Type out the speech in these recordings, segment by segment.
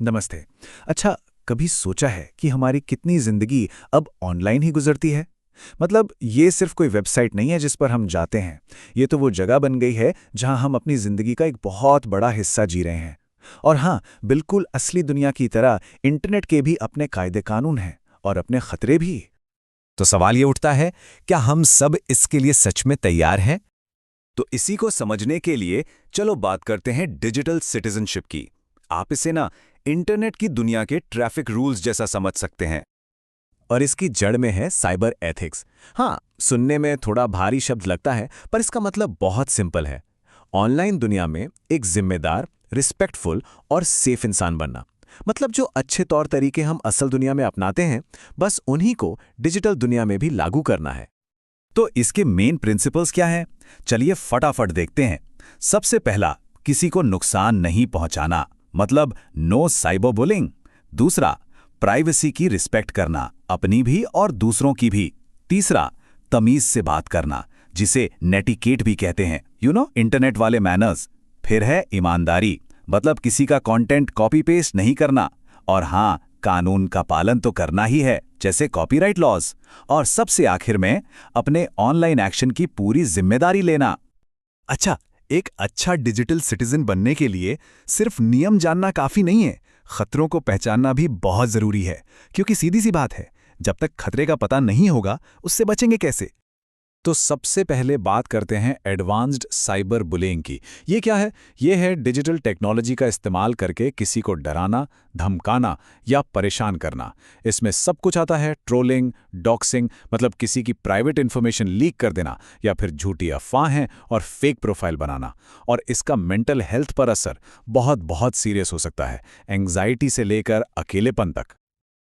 नमस्ते। अच्छा, कभी सोचा है कि हमारी कितनी जिंदगी अब ऑनलाइन ही गुजरती है? मतलब ये सिर्फ कोई वेबसाइट नहीं है जिस पर हम जाते हैं। ये तो वो जगह बन गई है जहां हम अपनी जिंदगी का एक बहुत बड़ा हिस्सा जी रहे हैं। और हाँ, बिल्कुल असली दुनिया की तरह इंटरनेट के भी अपने कायदे कानून हैं और अपने खतरे भी। तो सवाल ये उठता है, क्या हम सब इसके लिए सच में तैयार हैं? तो इसी को समझने के लिए चलो बात करते हैं डिजिटल सिटीजनशिप की। आप इसे ना इंटरनेट की दुनिया के ट्रैफिक रूल्स जैसा समझ सकते हैं। और इसकी जड़ में है साइबर एथिक्स। हाँ, सुनने में थोड़ा भारी शब्द लगता है, पर इसका मतलब बहुत सिंपल है। ऑनलाइन दुनिया में एक जिम्मेदार, रिस्पेक्टफुल और सेफ इंसान बनना। मतलब जो अच्छे तौर तरीके हम असल दुनिया में अपनाते हैं, बस उन्हीं को डिजिटल दुनिया में भी लागू करना है। तो इसके मेन प्रिंसिपल्स क्या हैं? चलिए फटाफट देखते हैं। सबसे पहला, किसी को नुकसान नहीं पहुंचाना, मतलब नो साइबर बुलिंग। दूसरा, प्राइवेसी की रिस्पेक्ट करना, अपनी भी और दूसरों की भी। तीसरा, तमीज से बात करना, जिसे नेटिकेट भी कहते हैं, इंटरनेट वाले मैनर्स। फिर है ईमानदारी, मतलब किसी का कंटेंट कॉपी पेस्ट नहीं करना। और हाँ, कानून का पालन तो करना ही है, जैसे कॉपीराइट लॉज। और सबसे आखिर में अपने ऑनलाइन एक्शन की पूरी जिम्मेदारी लेना। अच्छा, एक अच्छा डिजिटल सिटीजन बनने के लिए सिर्फ नियम जानना काफी नहीं है, खतरों को पहचानना भी बहुत जरूरी है। क्योंकि सीधी सी बात है, जब तक खतरे का पता नहीं होगा, उससे बचेंगे कैसे? तो सबसे पहले बात करते हैं एडवांस्ड साइबर बुलिंग की। ये क्या है? ये है डिजिटल टेक्नोलॉजी का इस्तेमाल करके किसी को डराना, धमकाना या परेशान करना। इसमें सब कुछ आता है, ट्रोलिंग, डॉक्सिंग, मतलब किसी की प्राइवेट इन्फॉर्मेशन लीक कर देना, या फिर झूठी अफवाहें और फेक प्रोफाइल बनाना। और इसका मेंटल हेल्थ पर असर बहुत बहुत सीरियस हो सकता है, एंग्जाइटी से लेकर अकेलेपन तक।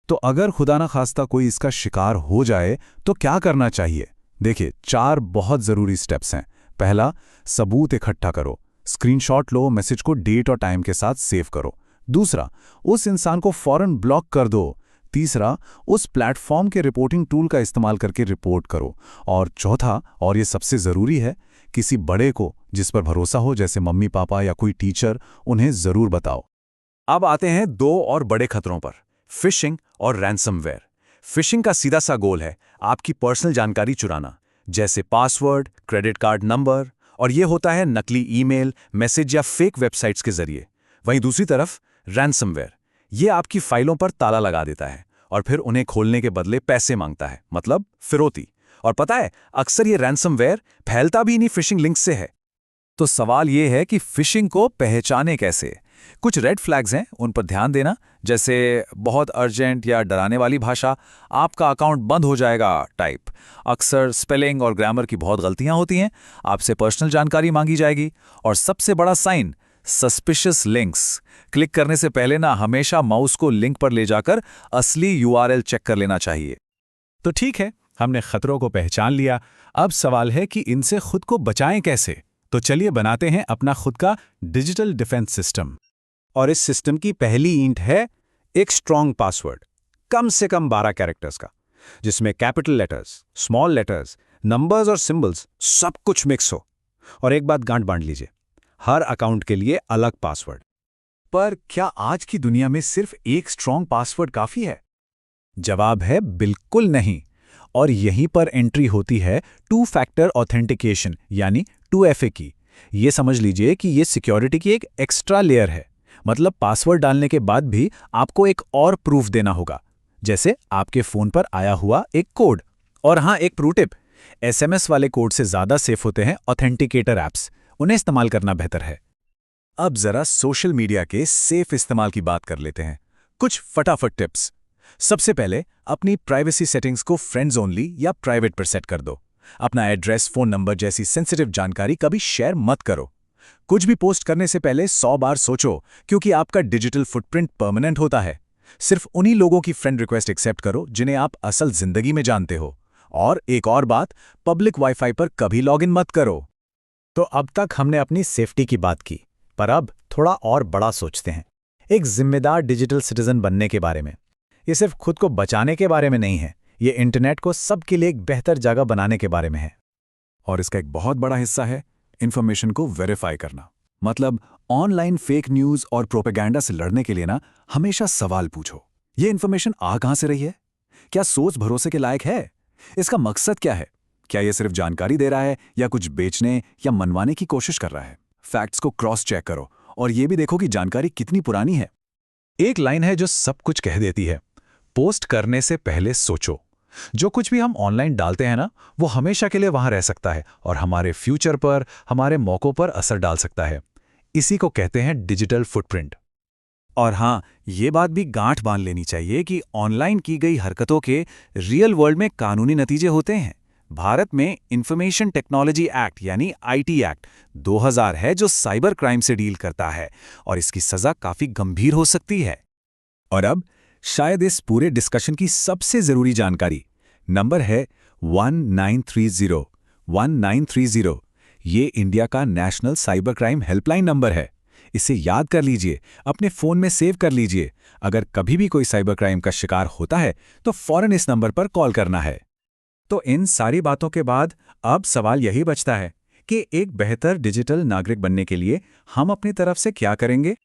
तो अगर खुदा न खास्ता कोई इसका शिकार हो जाए, तो क्या करना चाहिए? देखिए, 4 बहुत ज़रूरी स्टेप्स हैं। पहला, सबूत इकट्ठा करो। स्क्रीनशॉट लो, मैसेज को डेट और टाइम के साथ सेव करो। दूसरा, उस इंसान को फौरन ब्लॉक कर दो। तीसरा, उस प्लेटफॉर्म के रिपोर्टिंग टूल का इस्तेमाल करके रिपोर्ट करो। और चौथा, और ये सबसे ज़रूरी है, किसी बड़े को जिस पर भरोसा हो, जैसे मम्मी पापा या कोई टीचर, उन्हें ज़रूर बताओ। अब आते हैं 2 और बड़े खतरों पर, फिशिंग और रैंसमवेयर। फिशिंग का सीधा सा गोल है आपकी पर्सनल जानकारी चुराना, जैसे पासवर्ड, क्रेडिट कार्ड नंबर। और ये होता है नकली ईमेल, मैसेज या फेक वेबसाइट्स के जरिए। वहीं दूसरी तरफ रैंसमवेयर, ये आपकी फाइलों पर ताला लगा देता है और फिर उन्हें खोलने के बदले पैसे मांगता है, मतलब फिरौती। और पता है, अक्सर ये रैंसमवेयर फैलता भी इन्हीं फिशिंग लिंक से है। तो सवाल ये है कि फिशिंग को पहचाने कैसे? कुछ रेड फ्लैग्स हैं, उन पर ध्यान देना, जैसे बहुत अर्जेंट या डराने वाली भाषा, आपका अकाउंट बंद हो जाएगा टाइप। अक्सर स्पेलिंग और ग्रामर की बहुत गलतियां होती हैं, आपसे पर्सनल जानकारी मांगी जाएगी। और सबसे बड़ा साइन, सस्पिशियस लिंक्स। क्लिक करने से पहले ना हमेशा माउस को लिंक पर ले जाकर असली यूआरएल चेक कर लेना चाहिए। तो ठीक है, हमने खतरों को पहचान लिया। अब सवाल है कि इनसे खुद को बचाएं कैसे? तो चलिए बनाते हैं अपना खुद का डिजिटल डिफेंस सिस्टम। और इस सिस्टम की पहली ईंट है एक स्ट्रॉन्ग पासवर्ड, कम से कम 12 कैरेक्टर्स का, जिसमें capital letters, small letters, numbers और सिंबल्स सब कुछ मिक्स हो। और एक बात गांठ बांध लीजिए, हर अकाउंट के लिए अलग पासवर्ड। पर क्या आज की दुनिया में सिर्फ एक स्ट्रॉन्ग पासवर्ड काफी है? जवाब है बिल्कुल नहीं। और यहीं पर एंट्री होती है टू फैक्टर ऑथेंटिकेशन, यानी 2FA की। ये समझ लीजिए कि ये सिक्योरिटी की एक एक्स्ट्रा लेयर है। मतलब पासवर्ड डालने के बाद भी आपको एक और प्रूफ देना होगा, जैसे आपके फोन पर आया हुआ एक कोड। और हाँ, एक प्रू टिप, SMS वाले कोड से ज्यादा सेफ होते हैं ऑथेंटिकेटर ऐप्स, उन्हें इस्तेमाल करना बेहतर है। अब जरा सोशल मीडिया के सेफ इस्तेमाल की बात कर लेते हैं। कुछ फटाफट टिप्स। सबसे पहले, अपनी प्राइवेसी सेटिंग्स को फ्रेंड्स ओनली या प्राइवेट पर सेट कर दो। अपना एड्रेस, फोन नंबर जैसी सेंसिटिव जानकारी कभी शेयर मत करो। कुछ भी पोस्ट करने से पहले 100 बार सोचो, क्योंकि आपका डिजिटल फुटप्रिंट परमानेंट होता है। सिर्फ उन्हीं लोगों की फ्रेंड रिक्वेस्ट एक्सेप्ट करो जिन्हें आप असल जिंदगी में जानते हो। और एक और बात, पब्लिक वाईफाई पर कभी लॉगिन मत करो। तो अब तक हमने अपनी सेफ्टी की बात की, पर अब थोड़ा और बड़ा सोचते हैं, एक जिम्मेदार डिजिटल सिटीजन बनने के बारे में। ये सिर्फ खुद को बचाने के बारे में नहीं है, ये इंटरनेट को सबके लिए एक बेहतर जगह बनाने के बारे में है। और इसका एक बहुत बड़ा हिस्सा है इन्फॉर्मेशन को वेरीफाई करना। मतलब ऑनलाइन फेक न्यूज़ और प्रोपेगेंडा से लड़ने के लिए ना हमेशा सवाल पूछो। ये इन्फॉर्मेशन आ कहाँ से रही है? क्या सोच भरोसे के लायक है? इसका मकसद क्या है? क्या ये सिर्फ जानकारी दे रहा है या कुछ बेचने या मनवाने की कोशिश कर रहा है? फैक्ट्स को क्रॉस चेक करो और ये भी देखो कि जानकारी कितनी पुरानी है। एक लाइन है जो सब कुछ कह देती है, पोस्ट करने से पहले सोचो। जो कुछ भी हम ऑनलाइन डालते हैं ना, वो हमेशा के लिए वहां रह सकता है और हमारे फ्यूचर पर, हमारे मौकों पर असर डाल सकता है। इसी को कहते हैं डिजिटल फुटप्रिंट। और हाँ, ये बात भी गांठ बांध लेनी चाहिए कि ऑनलाइन की गई हरकतों के रियल वर्ल्ड में कानूनी नतीजे होते हैं। भारत में इंफॉर्मेशन टेक्नोलॉजी एक्ट यानी आईटी एक्ट 2000 है जो साइबर क्राइम से डील करता है और इसकी सजा काफी गंभीर हो सकती है। और अब शायद इस पूरे डिस्कशन की सबसे जरूरी जानकारी नंबर है 1930। 1930 ये इंडिया का national cyber crime helpline number है। इसे याद कर लीजिए, अपने फोन में सेव कर लीजिए। अगर कभी भी कोई साइबर क्राइम का शिकार होता है तो फौरन इस नंबर पर कॉल करना है। तो इन सारी बातों के बाद अब सवाल यही बचता है कि एक बेहतर डिजिटल नागरिक बनने के लिए हम अपनी तरफ से क्या करेंगे।